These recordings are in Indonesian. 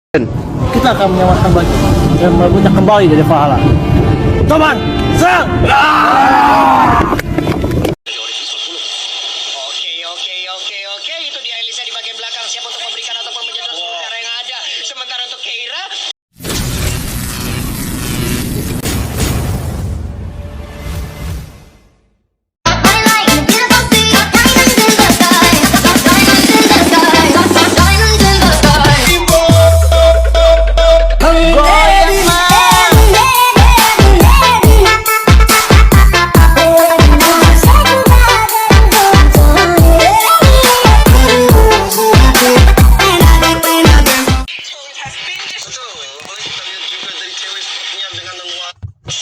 Kita akan menyelamatkan bagi dan merebutnya kembali dari Valhalla. Teman, serang! Oke. Itu dia Elisa di bagian belakang siap untuk memberikan ataupun menjadi seluruh darah yang ada. Sementara untuk Keira,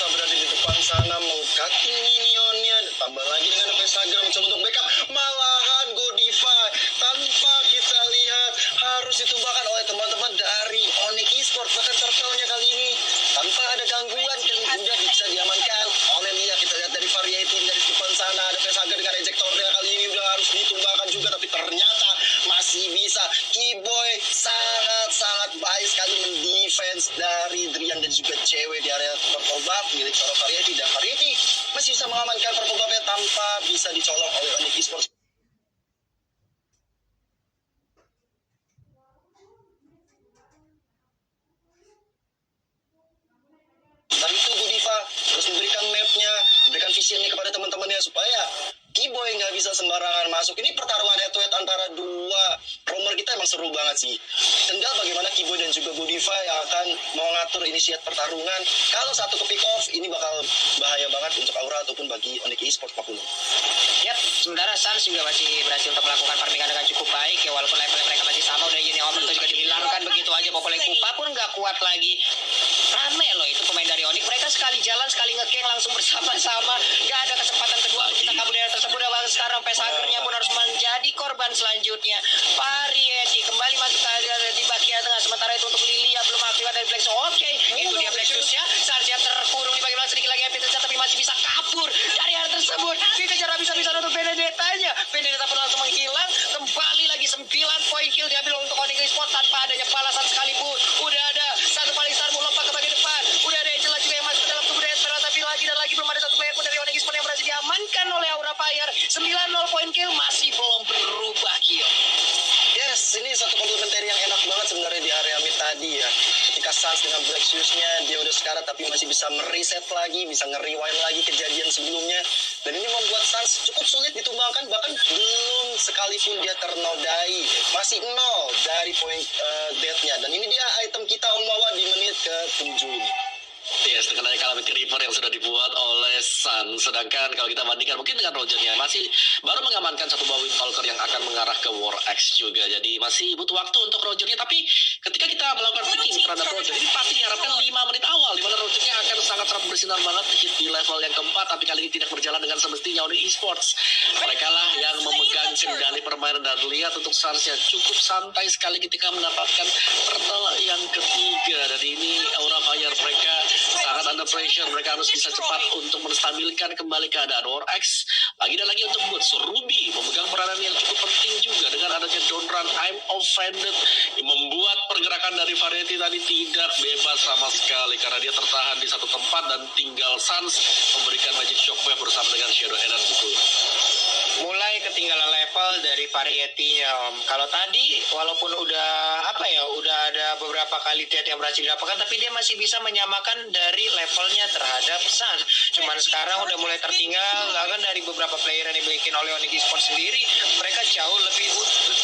berada di depan sana mengcutting minionnya, tambah lagi dengan Pesager mencoba untuk backup, malahan Godiva tanpa kita lihat harus ditumbangkan oleh teman-teman dari Onyx Esports. Bahkan turtle-nya kali ini tanpa ada gangguan udah bisa diamankan oleh Lia. Kita lihat dari Variety dari depan sana ada Pesager dengan ejectornya kali ini udah harus ditumbangkan juga, tapi ternyata masih bisa. Keyboy sangat baik sekali mendefense dari Drian dan juga cewek di area purple buff milik seorang Variety, dan Variety masih bisa mengamankan purple buff-nya tanpa bisa dicolong oleh Onyx Esports. Dan itu Godiva terus memberikan mapnya, memberikan visionnya kepada teman-temannya supaya Keyboy nggak bisa sembarangan masuk. Ini pertarungan head to head antara dua romer kita emang seru banget sih. Tinggal bagaimana Keyboy dan juga Godiva yang akan mau ngatur inisiat pertarungan. Kalau satu ke pick off, ini bakal bahaya banget untuk Aura ataupun bagi Onyx Esports Papua. Yap, sementara Suns juga masih berhasil untuk melakukan farmingan dengan cukup baik ya, walaupun level mereka masih sama. Udah Yuni Homer juga dihilangkan begitu aja. Populasi Kupa pun nggak kuat lagi. Rame loh itu pemain dari Onyx. Mereka sekali jalan, sekali ngekeng langsung bersama-sama. Nggak ada kesempatan kedua untuk kita kabur dari tersebut. Dan sekarang Pesagernya pun harus menjadi korban selanjutnya. Variety kembali masuk di bagian tengah. Sementara itu untuk Lilia belum aktif dari Plexus. Oke, itu dia Plexusnya. Seharusnya terkurung di bagian sedikit lagi Epic, tapi masih bisa kabur dari area tersebut. Dikejar habis-habisan untuk Benedetta-nya. Benedetta pun langsung menghilang. Kembali lagi 9 poin kill diambil untuk Onyx Esports tanpa adanya balasan sekalipun. Udah ada satu paling star lompat ke bagian depan. Udah ada Angela juga yang masuk ke dalam tubuh Desperate, tapi lagi dan lagi belum ada satu player pun dari Onyx Esports yang berhasil diamankan oleh Aura Fire. 9-0 poin kill masih belum berubah kill. Yes, ini satu komplementer yang enak banget sebenarnya di area mid tadi ya. Ketika Suns dengan Black Shoes-nya dia udah sekarat tapi masih bisa mereset lagi, bisa nge-rewind lagi kejadian sebelumnya. Dan ini membuat Suns cukup sulit ditumbangkan, bahkan belum sekalipun dia ternodai. Masih 0 dari poin death-nya. Dan ini dia item kita Om Wawa di menit ke-7 ini. Yes, dengan adanya Calamity River yang sudah dibuat oleh Sun. Sedangkan kalau kita bandingkan mungkin dengan Rogernya masih baru mengamankan satu buah Windwalker yang akan mengarah ke War X juga. Jadi masih butuh waktu untuk Rogernya. Tapi ketika kita melakukan picking terhadap Roger, ini pasti diharapkan 5 menit awal di mana Rogernya akan sangat bersinar banget hit di level yang keempat. Tapi kali ini tidak berjalan dengan semestinya oleh Esports. Mereka lah yang memegang kendali permainan, dan lihat untuk Sunsnya cukup santai sekali ketika mendapatkan turtle yang ketiga. Dan ini Aura Fire mereka sangat under pressure. Mereka harus bisa cepat untuk menstabilkan kembali keadaan War X. Lagi dan lagi untuk Boots, Ruby memegang peranan yang cukup penting juga dengan adanya down run I'm offended yang membuat pergerakan dari Variety tadi tidak bebas sama sekali karena dia tertahan di satu tempat, dan tinggal Suns memberikan Magic Shockwave bersama dengan Shadow Energy. Mulai ketinggalan level dari Variety-nya Om. Kalau tadi walaupun udah udah ada beberapa kali TET yang berhasil didapatkan, tapi dia masih bisa menyamakan dari levelnya terhadap Suns. Cuman sekarang udah mulai tertinggal bahkan dari beberapa player yang dimiliki oleh Onyx Esports sendiri. Mereka jauh lebih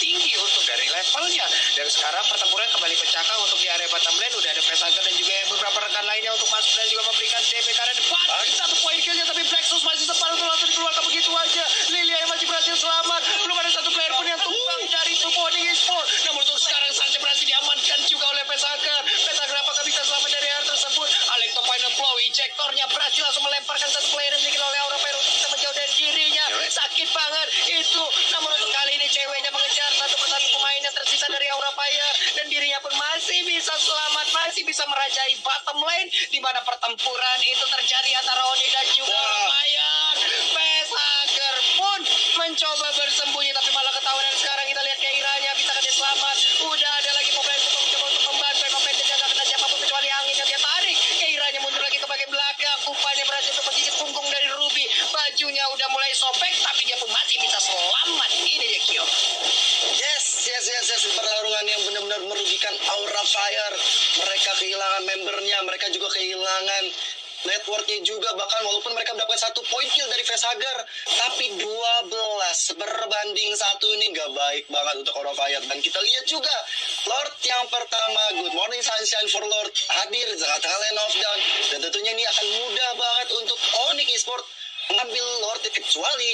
tinggi untuk dari levelnya. Dan sekarang pertempuran kembali pecahkan untuk di area bottom lane. Udah ada Pesager dan juga beberapa rekan lainnya untuk masuk dan juga memberikan TP ke area depan. Satu poin killnya, tapi Plexus masih sempat untuk langsung dikeluarkan begitu aja. Lilia yang masih berhasil selamat. Belum ada satu player pun yang tumbang dari tubuh Onyx Esports. Namun untuk sekarang Sanchez berhasil diamankan juga oleh Pesager. Pesager apakah bisa selamat dari area tersebut? Alecto final blow, ejectornya berhasil langsung melemparkan satu player yang dimiliki oleh Aura Fire untuk bisa menjauh dari dirinya. Sakit banget itu. Namun untuk kali ini ceweknya mengejar satu persatu pemain yang tersisa dari Aura Fire, dan dirinya pun masih bisa selamat, masih bisa merajai bottom lane di mana pertempuran itu terjadi antara Oni dan juga Aura Fire. Pesager pun mencoba bersembunyi tapi malah ketahuan, dan sekarang kita lihat Keiranya bisa dia selamat. Udah ada lagi pemain untuk membantu udah mulai sobek, tapi dia pun masih bisa selamat. Ini dia Kyo. Yes. Pertarungan yang benar-benar merugikan Aura Fire. Mereka kehilangan membernya, mereka juga kehilangan networknya juga. Bahkan walaupun mereka mendapatkan 1 point kill dari Facehagar, tapi 12 berbanding 1 ini gak baik banget untuk Aura Fire. Dan kita lihat juga Lord yang pertama, Good Morning Sunshine for Lord, hadir tengah-tengah lane of down. Dan tentunya ini akan mudah banget untuk Onyx Esports mengambil Lord, kecuali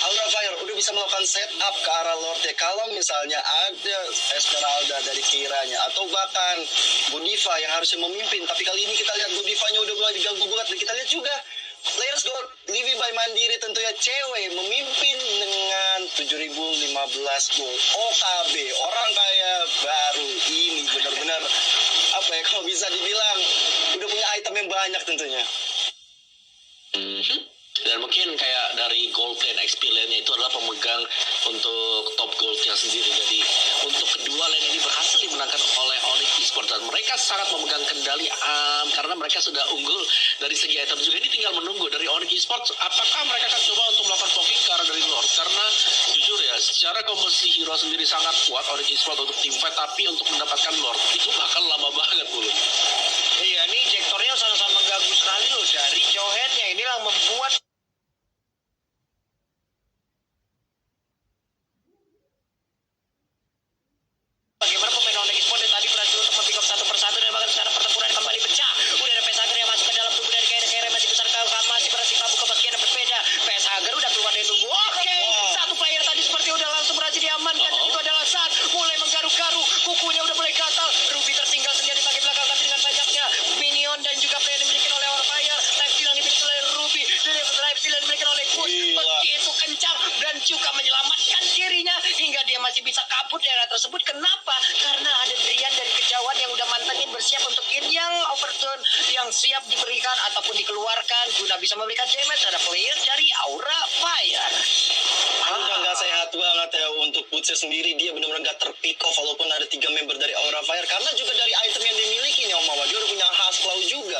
Aura Fire udah bisa melakukan setup ke arah Lord. Kalau misalnya ada Esmeralda dari Kiranya atau bahkan Godiva yang harusnya memimpin, tapi kali ini kita lihat Godivanya udah mulai diganggu banget. Dan kita lihat juga Players Gold, Livy by Mandiri tentunya cewek memimpin dengan 7.015 gol. OKB, orang kaya baru ini benar-benar apa ya, kalau bisa dibilang udah punya item yang banyak tentunya. Dan mungkin kayak dari gold lane XP lane-nya itu adalah pemegang untuk top gold-nya sendiri. Jadi untuk kedua lane ini berhasil dimenangkan oleh Onyx Esports dan mereka sangat memegang kendali karena mereka sudah unggul dari segi item juga. Ini tinggal menunggu dari Onyx Esports apakah mereka akan coba untuk melakukan poking ke arah dari Lord. Karena jujur ya, secara komposisi hero sendiri sangat kuat Onyx Esports untuk teamfight, tapi untuk mendapatkan Lord itu bakal lama banget dulu. Iya, nih Jektornya sama-sama mengganggu sekali loh dari Jawhead-nya. Inilah membuat bagaimana pemain Onyx Esports tadi berhasil untuk mempick up satu persatu dan bahkan sekarang pertempuran kembali pecah. Udah ada Facehagar yang masuk ke dalam tubuh dari Kaira masih besar masih berhasil kabur ke bagian yang berbeda. Facehagar udah keluar dari tubuh. Oke, satu player tadi seperti udah langsung berhasil diamankan dan itu adalah saat mulai menggaru-garu, kukunya udah mulai gatal. Ruby tertinggal sendiri di bagian belakang tapi dengan banyaknya minion dan juga player yang dimiliki oleh Aura Fire. Lifesteal yang dimiliki oleh Ruby dan lifesteal yang dimiliki oleh Push begitu kencang dan juga menyelamatkan dirinya hingga dia masih bisa kabur dari area tersebut. Kenapa? Karena ada Drian dari kejauhan yang udah mantengin bersiap untuk in yang overturn yang siap diberikan ataupun dikeluarkan guna bisa memberikan damage ada player dari Aura Fire. Udah nggak sehat banget ya untuk Putse sendiri. Dia benar-benar nggak terpick off walaupun ada 3 member dari Aura Fire, karena juga dari item yang dimiliki nih Om Mawa, dia udah punya khas claw juga.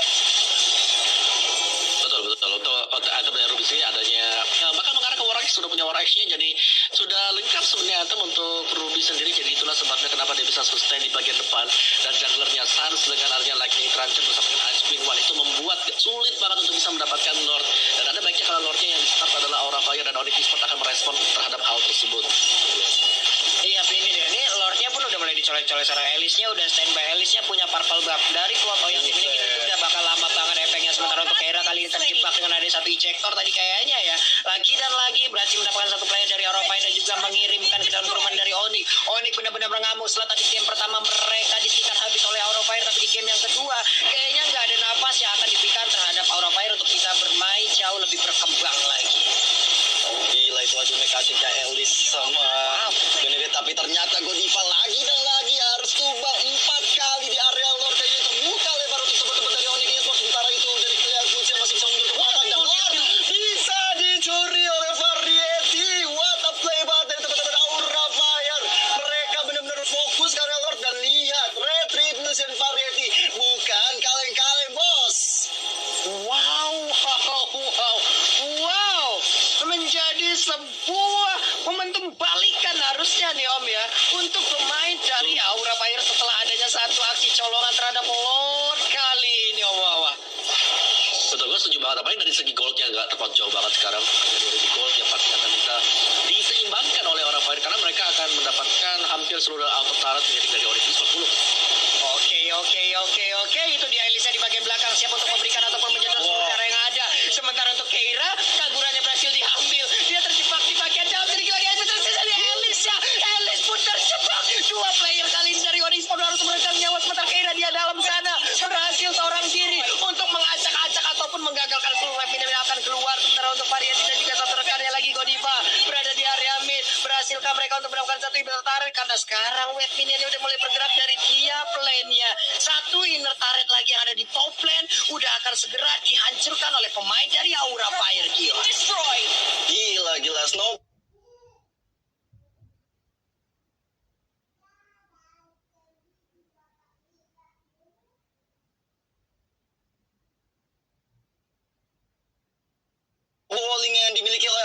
Betul. Untuk item dari Ruby sini adanya bakal mengarah ke War Axe, sudah punya War Axe-nya, jadi sudah lengkap sebenarnya item untuk Ruby sendiri. Jadi itulah sebabnya kenapa dia bisa sustain di bagian depan. Dan junglernya Sans dengan adanya Lightning Truncheon bersama dengan Ice Queen One itu membuat sulit banget untuk bisa mendapatkan Lord. Dan ada baiknya kalau Lordnya yang di-start adalah Aura Fire dan Onyx Esports akan merespon terhadap hal tersebut. Iya, ini dia. Ini Lordnya pun udah mulai dicolek-colek secara Elisnya, udah standby. Elisnya punya purple buff dari Kuoto yang dimiliki itu udah bakal lama banget efeknya. Sementara untuk Keira kali ini terjebak dengan ada satu ejector tadi kayaknya ya. Lagi dan lagi berhasil mendapatkan satu player dari Aura Fire dan juga mengirimkan ke dalam kurungan dari Onyx. Onyx benar-benar mengamuk setelah tadi game pertama mereka disikat habis oleh Aura Fire, tapi di game yang kedua kayaknya nggak ada napas yang akan diberikan terhadap Aura Fire untuk bisa bermain jauh lebih berkembang lagi. Gila itu adu mekaniknya Elis sama Benedict, tapi ternyata Godiva lagi dan lagi harus tumbang 4 kali di area Lord. Kayaknya terbuka lebar untuk teman-teman dari Onyx Esports. Sementara itu dari Clear Goods yang masih bisa mundur ke belakang dan Lord bisa dicuri oleh Variety. What a play banget dari teman-teman Aura Fire. Mereka benar-benar fokus ke area Lord dan lihat Retribution Variety bukan kaleng-kaleng bos. Wow, menjadi sebuah momentum balikan harusnya nih Om ya untuk pemain dari Aura Fire setelah adanya satu aksi colongan terhadap Lord kali ini Om Wawa. Betul, gue setuju banget. Apalagi dari segi goldnya nggak terpaut jauh banget sekarang. Hanya 2000 gold yang pasti akan bisa diseimbangkan oleh Aura Fire karena mereka akan mendapatkan hampir seluruh auto turret dari Onyx Esports. Oke. Itu dia Elisa di bagian belakang siap untuk memberikan ataupun menjadi seluruh cara yang ada. Sementara untuk Keira, kagurannya berhasil diambil. Dia terjebak di bagian dalam. Jadi lagi tersisa di Elisa. Elis pun terjebak. 2 player kali ini dari Onyx Esports harus meregang nyawa. Sementara Keira dia dalam sana berhasil seorang diri untuk mengacak-acak ataupun menggagalkan seluruh weapon yang akan keluar. Sementara untuk Variety dan juga satu rekannya lagi Godiva berada di area mid. Berhasilkah mereka untuk mendapatkan satu inner turret? Karena sekarang wave minion udah mulai bergerak dari tiap lane-nya. Satu inner turret lagi yang ada di top lane udah akan segera dihancurkan oleh pemain dari Aura Fire. Gila Snow. Bowling yang dimiliki oleh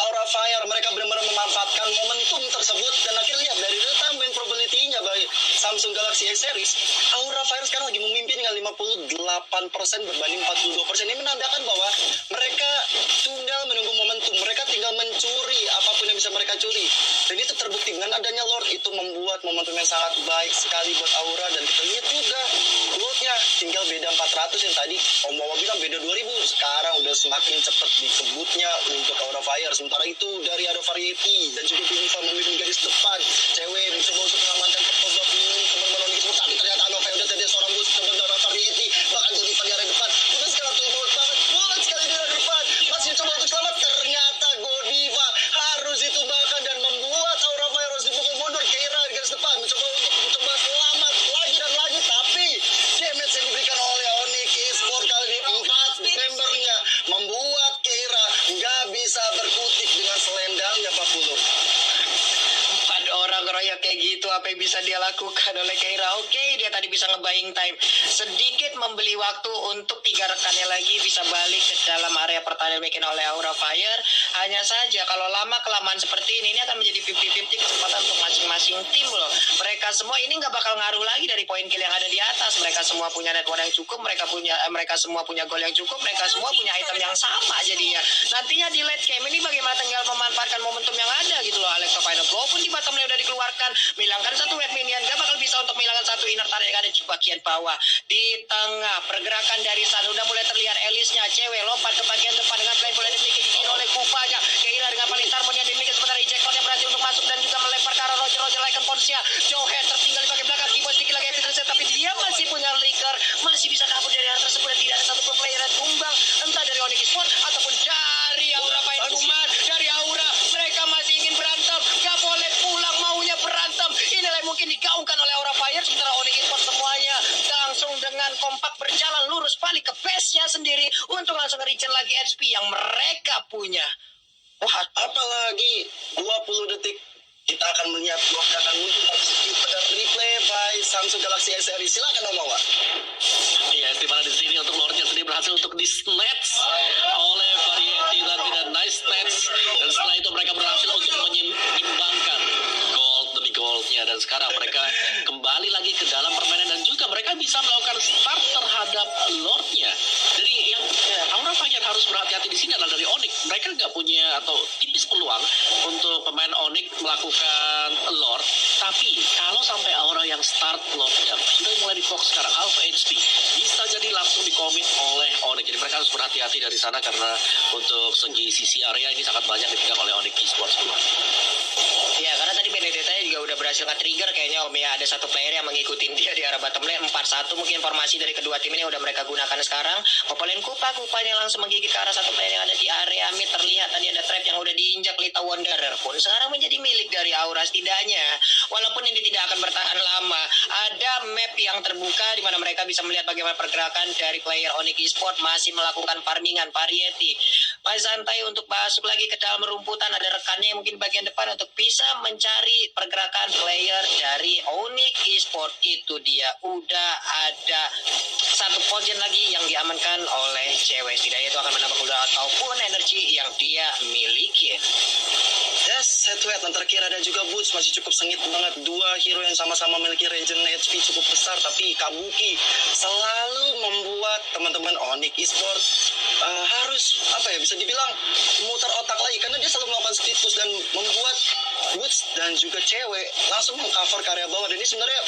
Onyx. Aura Fire sekarang lagi memimpin dengan 58% berbanding 42%. Ini menandakan bahwa mereka tinggal menunggu momentum. Mereka tinggal mencuri apapun yang bisa mereka curi. Dan itu terbukti dengan adanya Lord itu membuat momentum yang sangat baik sekali buat Aura. Dan kita lihat juga Lordnya tinggal beda 400 yang tadi Om Wawa bilang beda 2000. Sekarang udah semakin cepat dikebutnya untuk Aura Fire. Sementara itu dari Ado Variety dan juga Binifa memimpin garis depan. Cewek mencoba untuk mengamankan pertobak teman-teman Onyx. Tapi ternyata Ado Fire udah jadi seorang bos teman Ado Variety. Bahkan Binifa di area depan. Udah sekarang tuh bulat sekali di area depan. Masih coba untuk selamat. Ternyata Godiva harus itu bahkan dan membuat Aura Fire harus dipukul mundur. Keira di garis depan mencoba selamat lagi dan lagi. Tapi damage yang diberikan oleh Onyx Esport kali ini 4 membernya membuat Keira nggak bisa berkutik dengan selendangnya Pak Pulung. 4 orang ngeroyok kayak gitu, apa yang bisa dia lakukan oleh Keira? Oke, dia tadi bisa nge-buying time sedikit, membeli waktu untuk 3 rekannya lagi bisa balik ke dalam area pertahanan bikin oleh Aura Fire. Hanya saja kalau lama kelamaan seperti ini akan menjadi 50-50 kesempatan untuk masing-masing tim loh. Mereka semua ini nggak bakal ngaruh lagi dari poin kill yang ada di atas. Mereka semua punya network yang cukup, mereka semua punya gol yang cukup, mereka semua punya item yang sama jadinya. Nantinya di late game ini bagaimana tinggal memanfaatkan momentum yang ada gitu loh. Alexa Final walaupun di bottom lane udah dikeluarkan, menghilangkan satu web minion, gak bakal bisa untuk menghilangkan satu inner turret yang ada di bagian bawah. Di tengah pergerakan dari sana udah mulai terlihat Elisnya, cewek lompat ke bagian depan dengan play bola dimiliki di oleh Kupanya. Keira dengan paling tarmonnya dimiliki sementara ejectornya berhasil untuk masuk dan juga melempar ke arah Roger Lycan Ponsnya. Joe tertinggal di bagian belakang, Keyboy sedikit lagi epic reset, tapi dia masih punya licker, masih bisa kabur dari arah tersebut dan tidak ada satu player yang tumbang, entah dari Onyx Esport ataupun dari Aura Fire. Cuman dari Aura mereka masih ingin berantem, gak boleh pulang, maunya berantem. Inilah yang mungkin digaungkan oleh Aura Fire, sementara Onyx Esport semuanya langsung dengan kompak berjalan lurus balik ke base-nya sendiri untuk langsung nge-regen lagi HP yang mereka punya. Wah, Apalagi 20 detik kita akan melihat Lord akan muncul pada replay by Samsung Galaxy S series. Silakan Om Wawa. Iya, di mana di sini untuk Lordnya sendiri berhasil untuk di-snatch oleh Variety dan nice snatch. Dan setelah itu mereka berhasil untuk menyeimbangkan gold demi goldnya. Dan sekarang mereka kembali lagi ke dalam permainan dan juga mereka bisa melakukan start terhadap Lordnya. Jadi yang Aura Fire harus berhati-hati di sini adalah dari Onyx. Mereka nggak punya atau tipis peluang untuk pemain Onyx melakukan Lord. Tapi kalau sampai Aura yang start Lordnya sudah mulai di-fox sekarang half HP, bisa jadi langsung dikomit oleh Onyx. Jadi mereka harus berhati-hati dari sana karena untuk segi sisi area ini sangat banyak dipegang oleh Onyx Esports dulu. ya karena tadi Benedetta juga udah berhasil nge-trigger kayaknya Om ya, ada satu player yang mengikutin dia di arah bottom lane 4-1 mungkin formasi dari kedua tim ini udah mereka gunakan sekarang. Popolin Kupanya langsung menggigit ke arah satu player yang ada di area mid. Terlihat tadi ada trap yang udah diinjak, Lita Wanderer pun sekarang menjadi milik dari Aura. Setidaknya walaupun ini tidak akan bertahan lama, ada map yang terbuka di mana mereka bisa melihat bagaimana pergerakan dari player Onyx Esport masih melakukan farmingan. Variety masih santai untuk masuk lagi ke dalam rumputan, ada rekannya yang mungkin bagian depan untuk bisa mencari pergerakan player dari Onyx Esport. Itu dia udah ada satu poin lagi yang diamankan oleh cewek. Setidaknya itu akan menambah kuda ataupun energi yang dia miliki. Yes, head to head antara Keira dan juga Boots masih cukup sengit banget. Dua hero yang sama-sama memiliki regen HP cukup besar, tapi Kabuki selalu membuat teman-teman Onyx Esport harus bisa dibilang muter otak lagi karena dia selalu melakukan speed push dan membuat Boots dan juga cewek langsung mengcover ke area bawah. Dan ini sebenarnya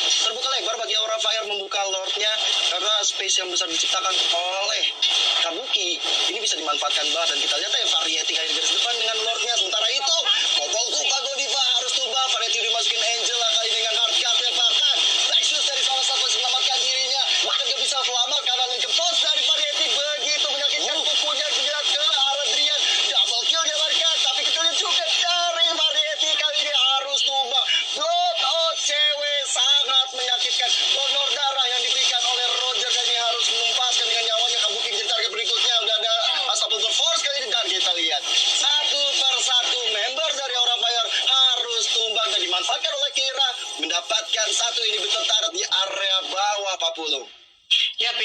terbuka lebar bagi Aura Fire membuka Lordnya karena space yang besar diciptakan oleh Kabuki ini bisa dimanfaatkan banget. Dan kita lihat Variety kali di garis depan dengan Lordnya. Sementara itu Popol Kupa Godiva harus tumbang. Variety dimasukin Angela kali ini dengan hardcapnya, bahkan Lexus dari salah satu selamatkan dirinya, bahkan dia bisa selamat karena jempol dari Variety begitu menyakitkan kukunya dia ke arah Drian. Double kill dia berikan, tapi kita lihat juga dari Variety kali ini harus tumbang. Blood out cewek sangat menyakitkan. Donor darah yang diberikan oleh Roger kali ini harus menumpaskan dengan nyawanya. Kabuki jadi target berikutnya udah ada Asap Force kali ini dan kita lihat satu persatu Yap.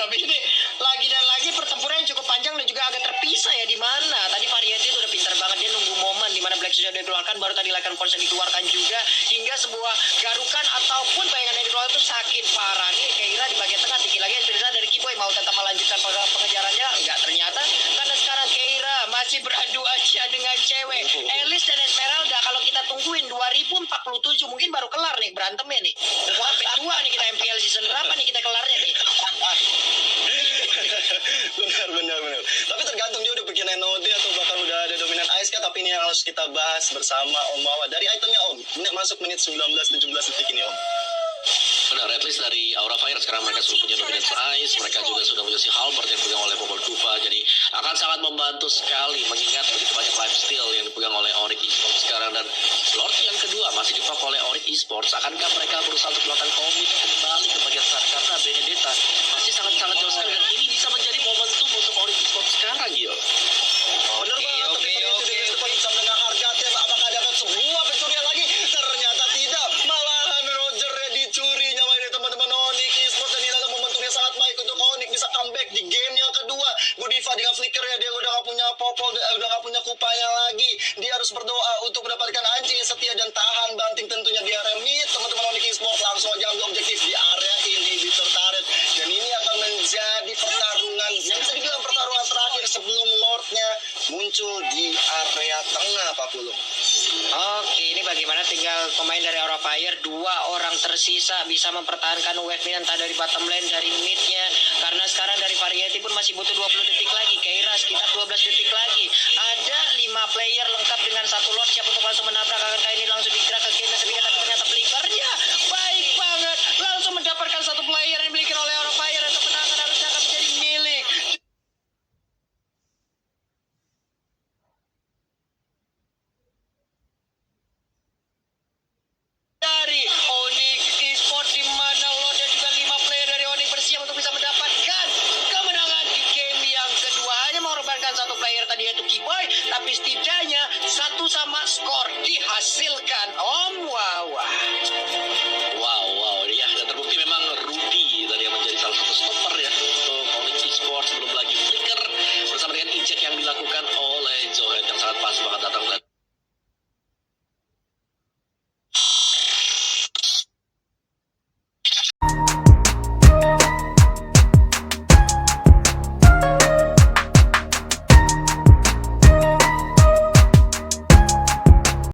Ini lagi dan lagi pertempuran yang cukup panjang dan juga agak terpisah ya, di mana tadi Variety itu udah pintar banget, dia nunggu momen di mana Black Sugar dikeluarkan, baru tadi Lycan Force dikeluarkan juga, hingga sebuah garukan ataupun bayangan yang dikeluarkan itu sakit parah. Nih Keira di bagian tengah, tinggi lagi Espinosa dari Kiboy mau tetap melanjutkan pengejarannya, enggak ternyata, karena sekarang Keira masih beradu aja dengan cewek. Elis dan Esmeralda kalau kita tungguin 2047 mungkin baru kelar nih berantemnya nih. Wah, sampai tua nih kita MPL season berapa nih kita kelarnya nih? benar. Tapi tergantung dia udah bikin NOD atau bahkan udah ada dominan ice kan. Tapi ini yang harus kita bahas bersama Om Wawa. Dari itemnya Om, masuk menit 19-17 detik ini Om. Benar, at least dari Aura Fire sekarang mereka sudah punya dominance ice, mereka juga sudah punya si Halberd yang dipegang oleh Bobol Kupa, jadi akan sangat membantu sekali mengingat begitu banyak lifesteal yang dipegang oleh Onyx Esports sekarang. Dan Lord yang kedua masih dipakai oleh Onyx Esports. Akankah mereka berusaha untuk melakukan komit kembali ke bagian sana, karena Benedetta masih sangat-sangat jauh sekali, dan ini bisa menjadi momentum untuk Onyx Esports sekarang, Gil. Bener banget, tapi kalau itu dia bisa mendengar harganya, apakah dapat sebuah pencurian lagi? Ternyata tidak, malahan Roger yang dicuri nyawanya teman-teman Onyx Esports, dan inilah momentumnya sangat baik untuk Onyx bisa comeback di game yang kedua. Godiva dengan flicker ya, dia udah gak punya popol, udah gak punya kupanya lagi. Dia harus berdoa untuk mendapatkan anjing yang setia dan tahan banting tentunya di area mid. Teman-teman Onyx Esports langsung aja ambil objektif di area inhibitor turret, dan ini akan menjadi pertarungan yang bisa dibilang pertarungan terakhir sebelum Lordnya muncul di area tengah Pak Pulung. Oke, ini bagaimana tinggal pemain dari Aura Fire, 2 orang tersisa bisa mempertahankan wave mid entah dari bottom lane, dari midnya, karena sekarang dari Variety pun masih butuh 20 detik lagi. Keira sekitar 12 detik lagi. Ada 5 player lengkap dengan 1 Lord siap untuk langsung menabrak. Akankah ini langsung digerak ke game ketiga, tapi ternyata flickernya baik banget, langsung mendapatkan 1 player yang dimiliki oleh Aura Fire, dan kemenangan harusnya akan menjadi milik dari Onyx Esports, di mana Lord dan juga 5 player dari Onyx bersiap untuk bisa mendapatkan kemenangan di game yang kedua. Hanya mengorbankan 1 player tadi yaitu Kiboy, tapi setidaknya 1 sama skor dihasilkan.